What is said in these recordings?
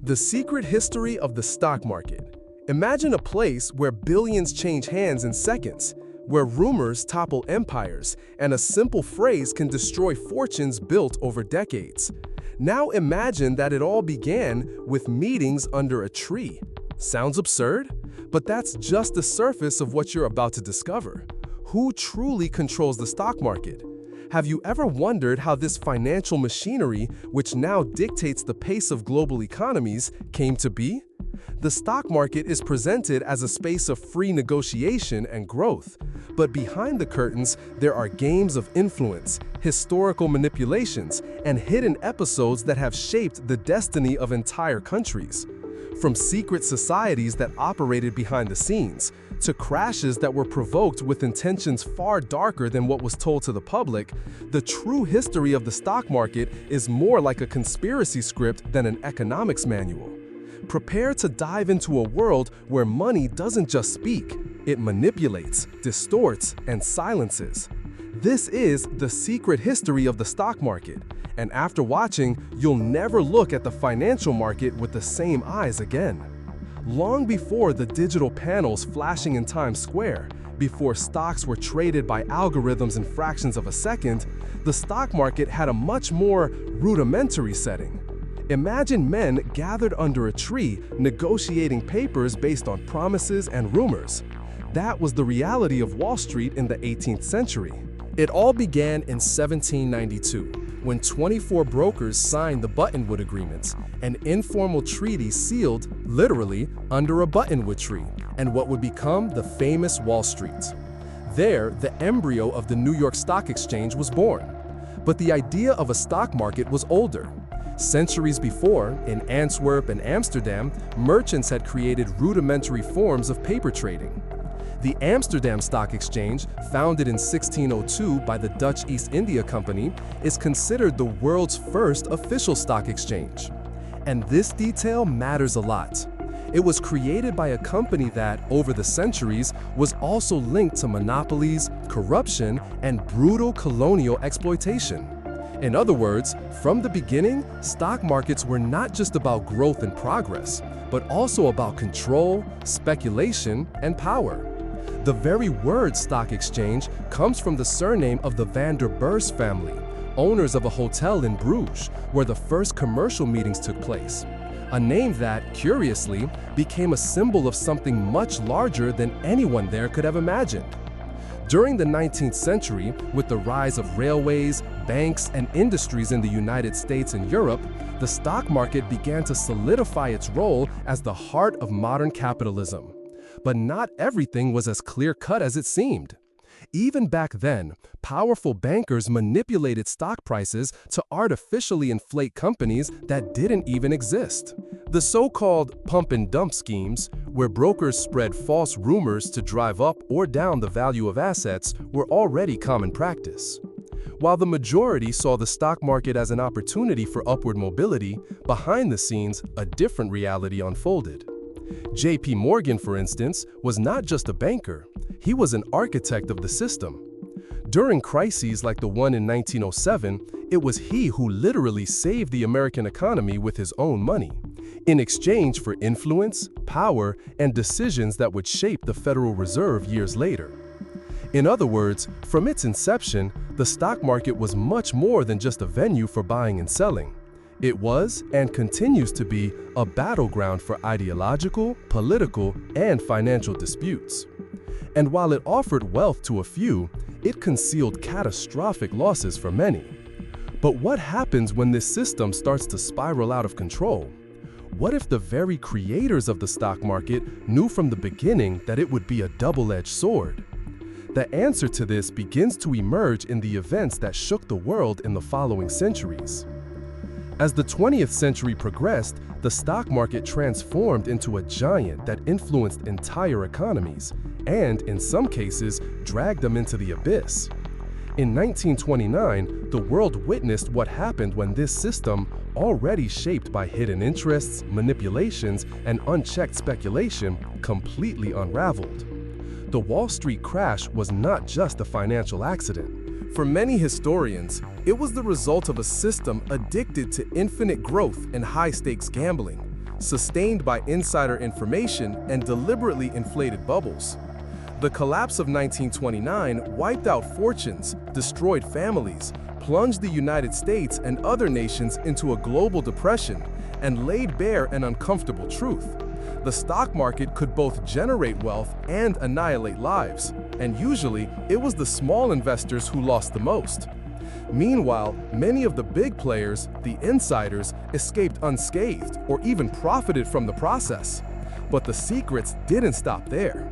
The secret history of the stock market. Imagine a place where billions change hands in seconds, where rumors topple empires, and a simple phrase can destroy fortunes built over decades. Now imagine that it all began with meetings under a tree. Sounds absurd? But that's just the surface of what you're about to discover. Who truly controls the stock market? Have you ever wondered how this financial machinery, which now dictates the pace of global economies, came to be? The stock market is presented as a space of free negotiation and growth. But behind the curtains, there are games of influence, historical manipulations, and hidden episodes that have shaped the destiny of entire countries. From secret societies that operated behind the scenes, to crashes that were provoked with intentions far darker than what was told to the public, the true history of the stock market is more like a conspiracy script than an economics manual. Prepare to dive into a world where money doesn't just speak, it manipulates, distorts, and silences. This is the secret history of the stock market, and after watching, you'll never look at the financial market with the same eyes again. Long before the digital panels flashing in Times Square, before stocks were traded by algorithms in fractions of a second, the stock market had a much more rudimentary setting. Imagine men gathered under a tree negotiating papers based on promises and rumors. That was the reality of Wall Street in the 18th century. It all began in 1792, when 24 brokers signed the Buttonwood Agreement, an informal treaty sealed, literally, under a buttonwood tree, and what would become the famous Wall Street. There, the embryo of the New York Stock Exchange was born. But the idea of a stock market was older. Centuries before, in Antwerp and Amsterdam, merchants had created rudimentary forms of paper trading. The Amsterdam Stock Exchange, founded in 1602 by the Dutch East India Company, is considered the world's first official stock exchange. And this detail matters a lot. It was created by a company that, over the centuries, was also linked to monopolies, corruption, and brutal colonial exploitation. In other words, from the beginning, stock markets were not just about growth and progress, but also about control, speculation, and power. The very word stock exchange comes from the surname of the Van der Beurs family, owners of a hotel in Bruges, where the first commercial meetings took place. A name that, curiously, became a symbol of something much larger than anyone there could have imagined. During the 19th century, with the rise of railways, banks, and industries in the United States and Europe, the stock market began to solidify its role as the heart of modern capitalism. But not everything was as clear-cut as it seemed. Even back then, powerful bankers manipulated stock prices to artificially inflate companies that didn't even exist. The so-called pump-and-dump schemes, where brokers spread false rumors to drive up or down the value of assets, were already common practice. While the majority saw the stock market as an opportunity for upward mobility, behind the scenes, a different reality unfolded. J.P. Morgan, for instance, was not just a banker, he was an architect of the system. During crises like the one in 1907, it was he who literally saved the American economy with his own money, in exchange for influence, power, and decisions that would shape the Federal Reserve years later. In other words, from its inception, the stock market was much more than just a venue for buying and selling. It was, and continues to be, a battleground for ideological, political, and financial disputes. And while it offered wealth to a few, it concealed catastrophic losses for many. But what happens when this system starts to spiral out of control? What if the very creators of the stock market knew from the beginning that it would be a double-edged sword? The answer to this begins to emerge in the events that shook the world in the following centuries. As the 20th century progressed, the stock market transformed into a giant that influenced entire economies and, in some cases, dragged them into the abyss. In 1929, the world witnessed what happened when this system, already shaped by hidden interests, manipulations, and unchecked speculation, completely unraveled. The Wall Street crash was not just a financial accident. For many historians, it was the result of a system addicted to infinite growth and high-stakes gambling. sustained by insider information and deliberately inflated bubbles. The collapse of 1929 wiped out fortunes, destroyed families, plunged the United States and other nations into a global depression, and laid bare an uncomfortable truth. The stock market could both generate wealth and annihilate lives, and usually it was the small investors who lost the most. Meanwhile, many of the big players, the insiders, escaped unscathed or even profited from the process. But the secrets didn't stop there.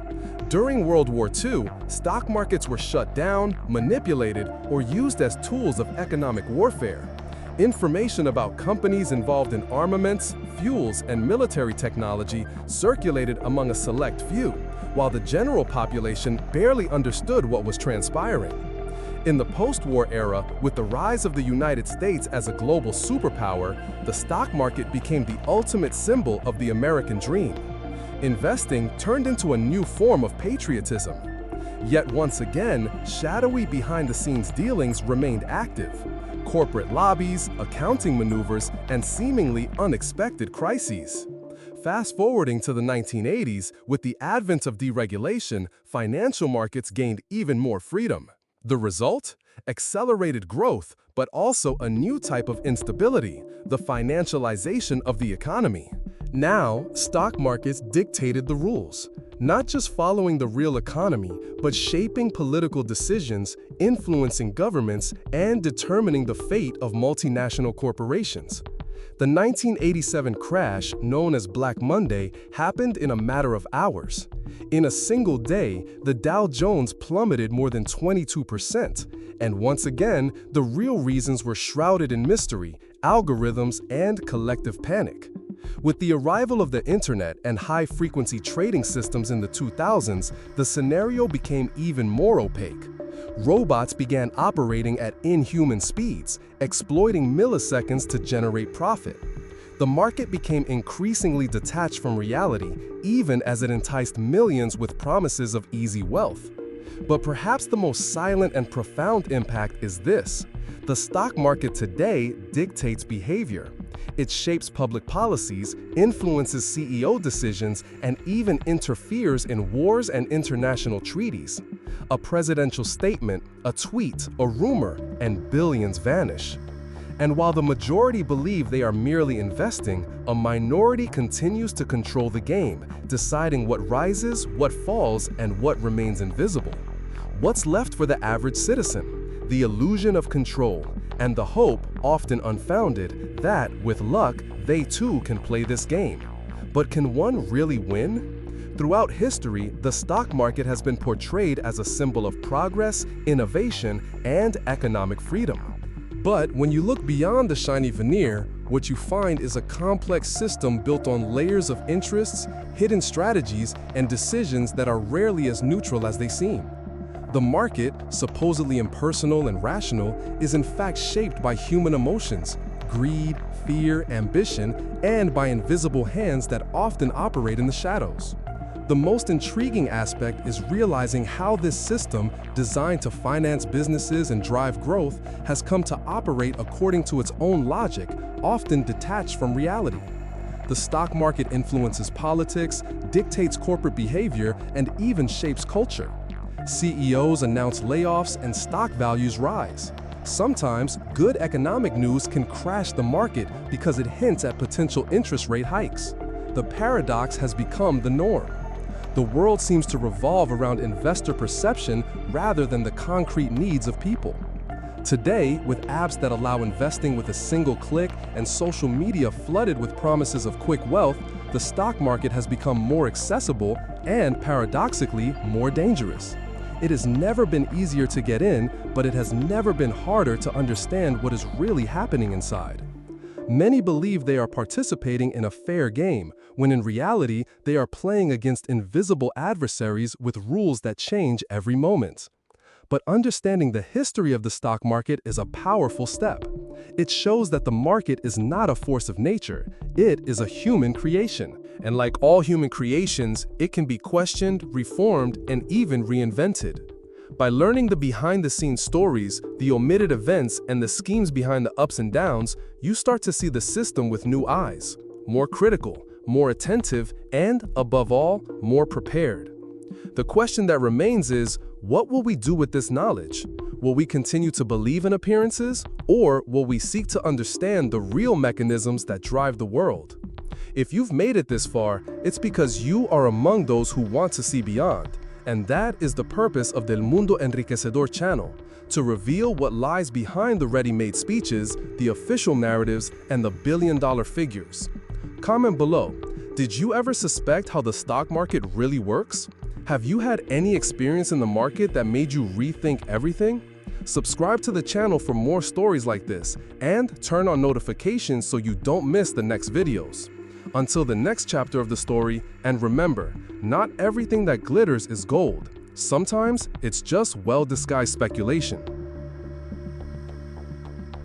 During World War II, stock markets were shut down, manipulated, or used as tools of economic warfare. Information about companies involved in armaments, fuels, and military technology circulated among a select few, while the general population barely understood what was transpiring. In the post-war era, with the rise of the United States as a global superpower, the stock market became the ultimate symbol of the American dream. Investing turned into a new form of patriotism. Yet once again, shadowy behind-the-scenes dealings remained active. Corporate lobbies, accounting maneuvers, and seemingly unexpected crises. Fast-forwarding to the 1980s, with the advent of deregulation, financial markets gained even more freedom. The result? Accelerated growth, but also a new type of instability, the financialization of the economy. Now, stock markets dictated the rules, not just following the real economy, but shaping political decisions, influencing governments, and determining the fate of multinational corporations. The 1987 crash, known as Black Monday, happened in a matter of hours. In a single day, the Dow Jones plummeted more than 22%, and once again, the real reasons were shrouded in mystery, algorithms, and collective panic. With the arrival of the internet and high-frequency trading systems in the 2000s, the scenario became even more opaque. Robots began operating at inhuman speeds, exploiting milliseconds to generate profit. The market became increasingly detached from reality, even as it enticed millions with promises of easy wealth. But perhaps the most silent and profound impact is this: the stock market today dictates behavior. It shapes public policies, influences CEO decisions, and even interferes in wars and international treaties. A presidential statement, a tweet, a rumor, and billions vanish. And while the majority believe they are merely investing, a minority continues to control the game, deciding what rises, what falls, and what remains invisible. What's left for the average citizen? The illusion of control, and the hope, often unfounded, that, with luck, they too can play this game. But can one really win? Throughout history, the stock market has been portrayed as a symbol of progress, innovation, and economic freedom. But when you look beyond the shiny veneer, what you find is a complex system built on layers of interests, hidden strategies, and decisions that are rarely as neutral as they seem. The market, supposedly impersonal and rational, is in fact shaped by human emotions, greed, fear, ambition, and by invisible hands that often operate in the shadows. The most intriguing aspect is realizing how this system, designed to finance businesses and drive growth, has come to operate according to its own logic, often detached from reality. The stock market influences politics, dictates corporate behavior, and even shapes culture. CEOs announce layoffs and stock values rise. Sometimes, good economic news can crash the market because it hints at potential interest rate hikes. The paradox has become the norm. The world seems to revolve around investor perception rather than the concrete needs of people. Today, with apps that allow investing with a single click and social media flooded with promises of quick wealth, the stock market has become more accessible and, paradoxically, more dangerous. It has never been easier to get in, but it has never been harder to understand what is really happening inside. Many believe they are participating in a fair game, when in reality, they are playing against invisible adversaries with rules that change every moment. But understanding the history of the stock market is a powerful step. It shows that the market is not a force of nature, it is a human creation. And like all human creations, it can be questioned, reformed, and even reinvented. By learning the behind-the-scenes stories, the omitted events, and the schemes behind the ups and downs, you start to see the system with new eyes. more critical, more attentive, and, above all, more prepared. The question that remains is, what will we do with this knowledge? Will we continue to believe in appearances, or will we seek to understand the real mechanisms that drive the world? If you've made it this far, it's because you are among those who want to see beyond. And that is the purpose of the Mundo Enriquecedor channel, to reveal what lies behind the ready-made speeches, the official narratives, and the billion-dollar figures. Comment below, did you ever suspect how the stock market really works? Have you had any experience in the market that made you rethink everything? Subscribe to the channel for more stories like this, and turn on notifications so you don't miss the next videos. Until the next chapter of the story, and remember, not everything that glitters is gold. Sometimes it's just well-disguised speculation.